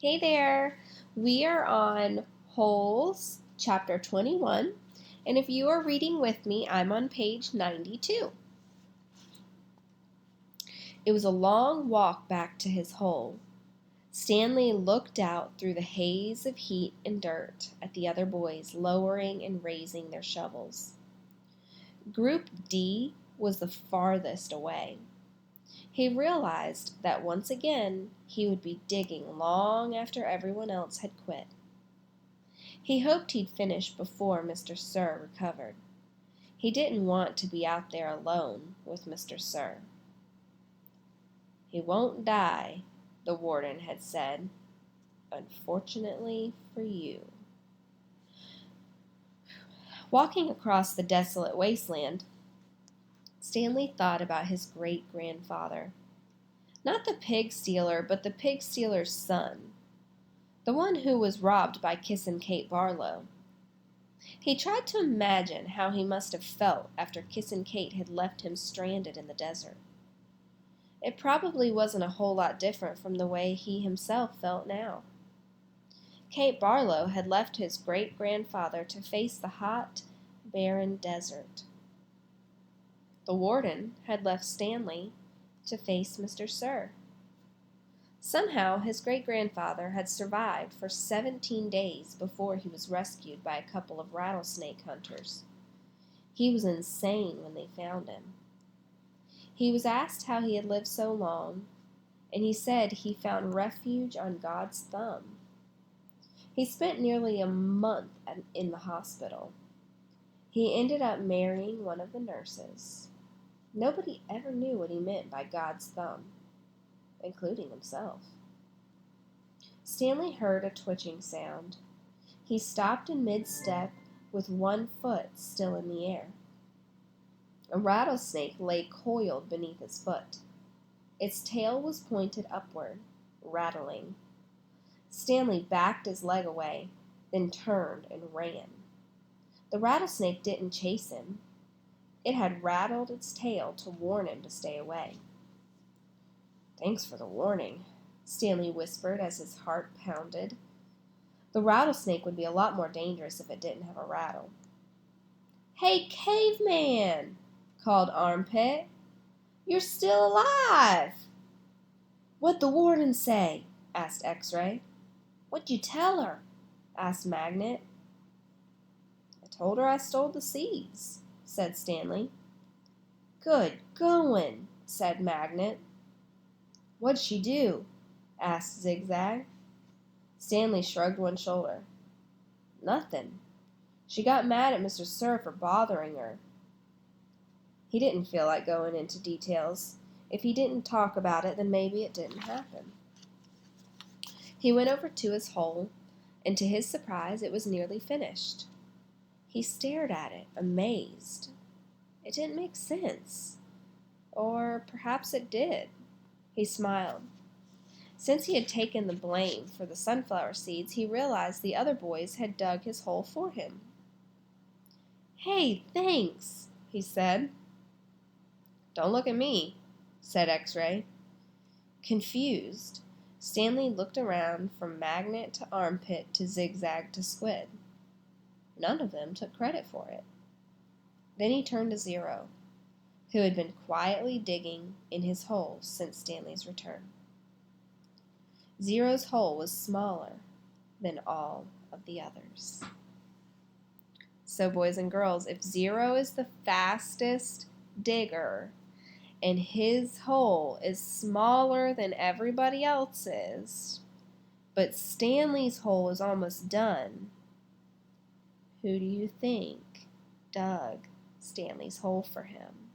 Hey there! We are on Holes, chapter 21, and if you are reading with me, I'm on page 92. It was a long walk back to his hole. Stanley looked out through the haze of heat and dirt at the other boys lowering and raising their shovels. Group D was the farthest away. He realized that once again he would be digging long after everyone else had quit. He hoped he'd finish before Mr. Sir recovered. He didn't want to be out there alone with Mr. Sir. "He won't die," the warden had said, "unfortunately for you." Walking across the desolate wasteland, Stanley thought about his great-grandfather. Not the pig stealer, but the pig stealer's son. The one who was robbed by Kissin' Kate Barlow. He tried to imagine how he must have felt after Kissin' Kate had left him stranded in the desert. It probably wasn't a whole lot different from the way he himself felt now. Kate Barlow had left his great-grandfather to face the hot, barren desert. The warden had left Stanley to face Mr. Sir. Somehow his great-grandfather had survived for 17 days before he was rescued by a couple of rattlesnake hunters. He was insane when they found him. He was asked how he had lived so long, and he said he found refuge on God's thumb. He spent nearly a month in the hospital. He ended up marrying one of the nurses. Nobody ever knew what he meant by God's thumb, including himself. Stanley heard a twitching sound. He stopped in mid-step with one foot still in the air. A rattlesnake lay coiled beneath his foot. Its tail was pointed upward, rattling. Stanley backed his leg away, then turned and ran. The rattlesnake didn't chase him. It had rattled its tail to warn him to stay away. "Thanks for the warning," Stanley whispered as his heart pounded. The rattlesnake would be a lot more dangerous if it didn't have a rattle. "Hey, caveman!" called Armpit. "You're still alive!" "What'd the warden say?" asked X-Ray. "What'd you tell her?" asked Magnet. "I told her I stole the seeds," said Stanley. "Good going," said Magnet. "What'd she do?" asked Zigzag. Stanley shrugged one shoulder. "Nothing. She got mad at Mr. Sir for bothering her." He didn't feel like going into details. If he didn't talk about it, then maybe it didn't happen. He went over to his hole, and to his surprise it was nearly finished. He stared at it, amazed. It didn't make sense. Or perhaps it did. He smiled. Since he had taken the blame for the sunflower seeds, he realized the other boys had dug his hole for him. "Hey, thanks," he said. "Don't look at me," said X-Ray. Confused, Stanley looked around from Magnet to Armpit to Zigzag to Squid. None of them took credit for it. Then he turned to Zero, who had been quietly digging in his hole since Stanley's return. Zero's hole was smaller than all of the others. So, boys and girls, if Zero is the fastest digger and his hole is smaller than everybody else's, but Stanley's hole is almost done, who do you think dug Stanley's hole for him?